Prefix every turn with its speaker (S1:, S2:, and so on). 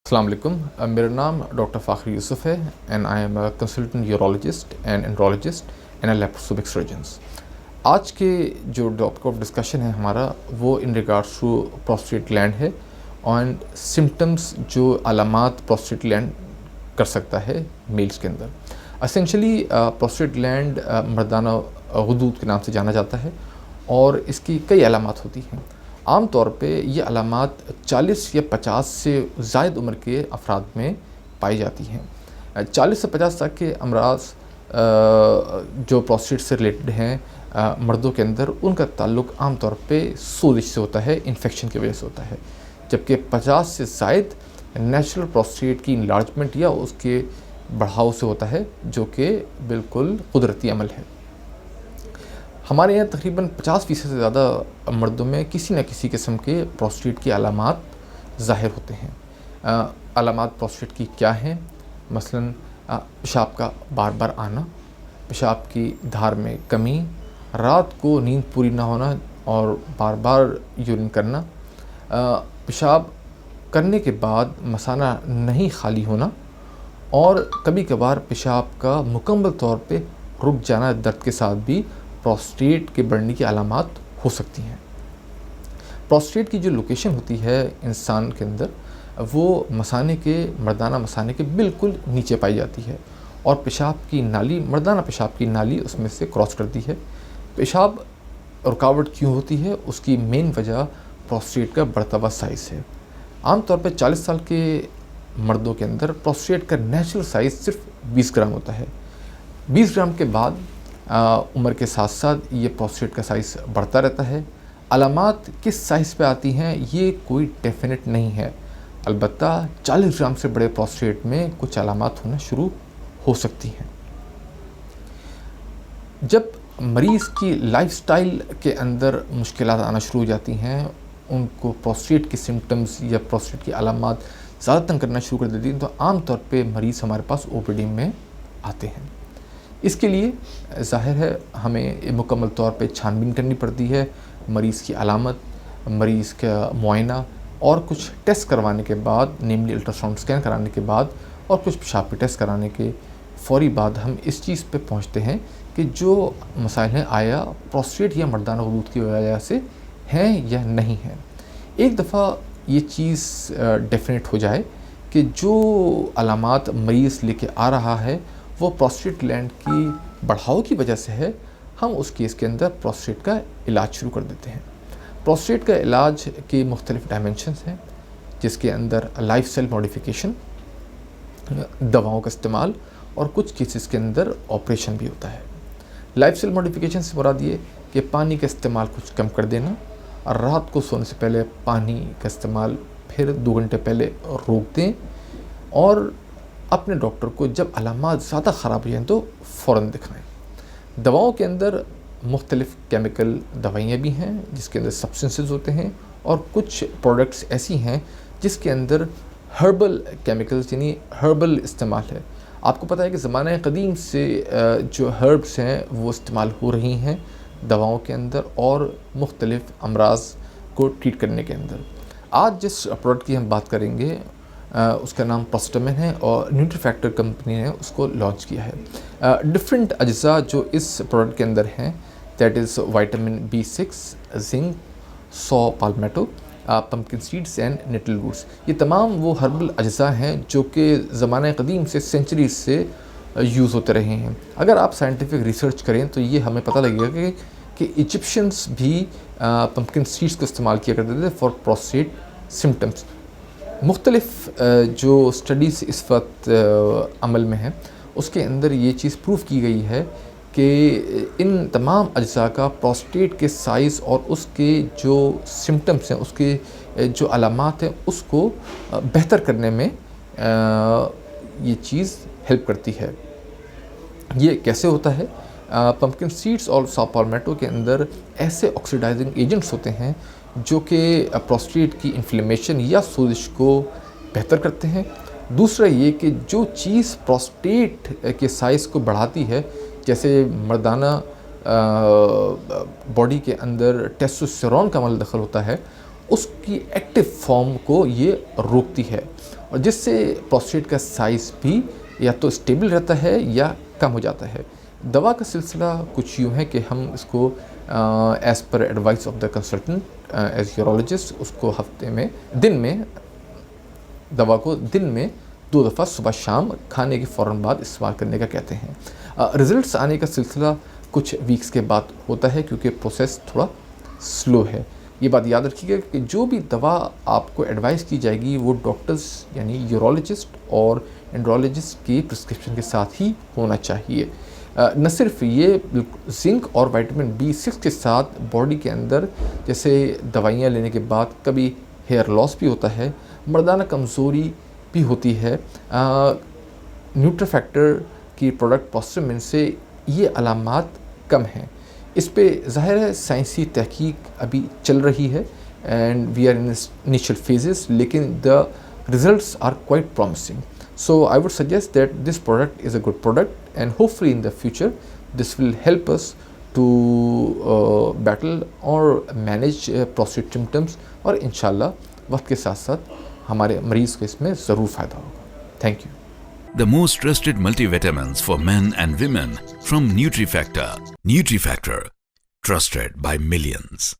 S1: السلام علیکم. میرا نام ڈاکٹر فاخر یوسف ہے and I am a consultant urologist and andrologist and a laparoscopic surgeons. آج کے جو ٹاپک آف ڈسکشن ہے ہمارا وہ in regards to prostate gland ہے اینڈ سمٹمس جو علامات پروسٹیٹ گلینڈ کر سکتا ہے میلز کے اندر. اسینشلی پروسٹیٹ گلینڈ مردانہ غدود کے نام سے جانا جاتا ہے اور اس کی کئی علامات ہوتی ہیں. عام طور پہ یہ علامات 40 یا 50 سے زائد عمر کے افراد میں پائی جاتی ہیں. 40 سے 50 تک کے امراض جو پروسٹیٹ سے ریلیٹڈ ہیں مردوں کے اندر، ان کا تعلق عام طور پہ سوزش سے ہوتا ہے، انفیکشن کی وجہ سے ہوتا ہے، جبکہ 50 سے زائد نیچرل پروسٹیٹ کی انلارجمنٹ یا اس کے بڑھاؤ سے ہوتا ہے، جو کہ بالکل قدرتی عمل ہے. ہمارے یہاں تقریباً 50% سے زیادہ مردوں میں کسی نہ کسی قسم کے پروسٹیٹ کی علامات ظاہر ہوتے ہیں. علامات پروسٹیٹ کی کیا ہیں؟ مثلاً پیشاب کا بار بار آنا، پیشاب کی دھار میں کمی، رات کو نیند پوری نہ ہونا اور بار بار یورین کرنا، پیشاب کرنے کے بعد مثانہ نہیں خالی ہونا، اور کبھی کبھار پیشاب کا مکمل طور پہ رک جانا درد کے ساتھ بھی پروسٹیٹ کے بڑھنے کی علامات ہو سکتی ہیں. پروسٹیٹ کی جو لوکیشن ہوتی ہے انسان کے اندر وہ مردانہ مثانے کے بالکل نیچے پائی جاتی ہے اور پیشاب کی نالی، مردانہ پیشاب کی نالی اس میں سے کراس کرتی ہے. پیشاب رکاوٹ کیوں ہوتی ہے؟ اس کی مین وجہ پروسٹیٹ کا بڑھتا ہوا سائز ہے. عام طور پہ 40 سال کے مردوں کے اندر پروسٹیٹ کا نیچرل سائز صرف 20 گرام ہوتا ہے. 20 گرام کے بعد عمر کے ساتھ ساتھ یہ پروسٹیٹ کا سائز بڑھتا رہتا ہے. علامات کس سائز پہ آتی ہیں یہ کوئی ڈیفینٹ نہیں ہے، البتہ 40 گرام سے بڑے پروسٹیٹ میں کچھ علامات ہونا شروع ہو سکتی ہیں. جب مریض کی لائف سٹائل کے اندر مشکلات آنا شروع ہو جاتی ہیں، ان کو پروسٹیٹ کی سمٹمز یا پروسٹیٹ کی علامات زیادہ تنگ کرنا شروع کر دیتی ہیں، تو عام طور پہ مریض ہمارے پاس OPD میں آتے ہیں. اس کے لیے ظاہر ہے ہمیں مکمل طور پہ چھان بین کرنی پڑتی ہے. مریض کی علامت، مریض کا معائنہ اور کچھ ٹیسٹ کروانے کے بعد، نیملی الٹراساؤنڈ اسکین کرانے کے بعد اور کچھ پیشاب کے ٹیسٹ کرانے کے فوری بعد ہم اس چیز پہ پہنچتے ہیں کہ جو مسائل ہیں آیا پروسٹیٹ یا مردانہ غدود کی وجہ سے ہیں یا نہیں ہیں. ایک دفعہ یہ چیز ڈیفینیٹ ہو جائے کہ جو علامات مریض لے کے آ رہا ہے وہ پروسٹیٹ گلینڈ کی بڑھاؤ کی وجہ سے ہے، ہم اس کیس کے اندر پروسٹیٹ کا علاج شروع کر دیتے ہیں. پروسٹیٹ کا علاج کے مختلف ڈائمنشنز ہیں، جس کے اندر لائف اسٹائل موڈیفیکیشن، دواؤں کا استعمال اور کچھ کیسز کے اندر آپریشن بھی ہوتا ہے. لائف اسٹائل موڈیفیکیشن سے مراد یہ کہ پانی کا استعمال کچھ کم کر دینا، اور رات کو سونے سے پہلے پانی کا استعمال پھر 2 گھنٹے پہلے روک دیں، اور اپنے ڈاکٹر کو جب علامات زیادہ خراب ہو جائیں تو فوراً دکھائیں. دواؤں کے اندر مختلف کیمیکل دوائیاں بھی ہیں جس کے اندر سبسٹنسز ہوتے ہیں، اور کچھ پروڈکٹس ایسی ہیں جس کے اندر ہربل کیمیکلز یعنی ہربل استعمال ہے. آپ کو پتہ ہے کہ زمانہ قدیم سے جو ہربس ہیں وہ استعمال ہو رہی ہیں دواؤں کے اندر اور مختلف امراض کو ٹریٹ کرنے کے اندر. آج جس پروڈکٹ کی ہم بات کریں گے اس کا نام پروسٹامن ہے اور نیوٹری فیکٹر کمپنی نے اس کو لانچ کیا ہے. ڈفرینٹ اجزاء جو اس پروڈکٹ کے اندر ہیں، that is vitamin B6، zinc, saw palmetto, pumpkin seeds and nettle roots. یہ تمام وہ ہربل اجزاء ہیں جو کہ زمانہ قدیم سے سینچریز سے یوز ہوتے رہے ہیں. اگر آپ سائنٹیفک ریسرچ کریں تو یہ ہمیں پتہ لگے گا کہ ایجپشنس بھی پمپکن سیڈز کو استعمال کیا کرتے تھے فار پروسٹیٹ سمٹمس. مختلف جو اسٹڈیز اس وقت عمل میں ہیں اس کے اندر یہ چیز پروف کی گئی ہے کہ ان تمام اجزاء کا پروسٹیٹ کے سائز اور اس کے جو سمٹمس ہیں، اس کے جو علامات ہیں، اس کو بہتر کرنے میں یہ چیز ہیلپ کرتی ہے. یہ کیسے ہوتا ہے؟ پمپکن سیڈز اور سو پالمیٹو کے اندر ایسے آکسیڈائزنگ ایجنٹس ہوتے ہیں جو کہ پروسٹیٹ کی انفلیمیشن یا سوزش کو بہتر کرتے ہیں. دوسرا یہ کہ جو چیز پروسٹیٹ کے سائز کو بڑھاتی ہے، جیسے مردانہ باڈی کے اندر ٹیسٹوسٹیرون کا عمل دخل ہوتا ہے، اس کی ایکٹیو فارم کو یہ روکتی ہے. اور جس سے پروسٹیٹ کا سائز بھی یا تو اسٹیبل رہتا ہے یا کم ہو جاتا ہے. دوا کا سلسلہ کچھ یوں ہے کہ ہم اس کو as per advice of the consultant as urologist اس کو دوا کو دن میں 2 دفعہ صبح شام کھانے کے فوراً بعد استعمال کرنے کا کہتے ہیں. ریزلٹس آنے کا سلسلہ کچھ ویکس کے بعد ہوتا ہے کیونکہ پروسیس تھوڑا سلو ہے. یہ بات یاد رکھیے گا کہ جو بھی دوا آپ کو ایڈوائز کی جائے گی وہ ڈاکٹرز یعنی یورولوجسٹ اور انڈرولوجسٹ کی پرسکرپشن کے ساتھ ہی ہونا چاہیے. نہ صرف یہ زنک اور وائٹامن B6 کے ساتھ باڈی کے اندر جیسے دوائیاں لینے کے بعد کبھی ہیئر لاس بھی ہوتا ہے, مردانہ کمزوری بھی ہوتی ہے. نیوٹری فیکٹر کی پروڈکٹ پوسٹرمن سے یہ علامات کم ہیں. اس پہ ظاہر ہے سائنسی تحقیق ابھی چل رہی ہے and we are in initial phases, لیکن the results are quite promising. So I would suggest that this product is a good product and hopefully in the future this will help us to battle or manage prostate symptoms اور انشاءاللہ وقت کے ساتھ ساتھ ہمارے مریض کو اس میں ضرور فائدہ ہوگا. Thank you.
S2: The most trusted multivitamins for men and women from NutriFactor. NutriFactor, trusted by millions.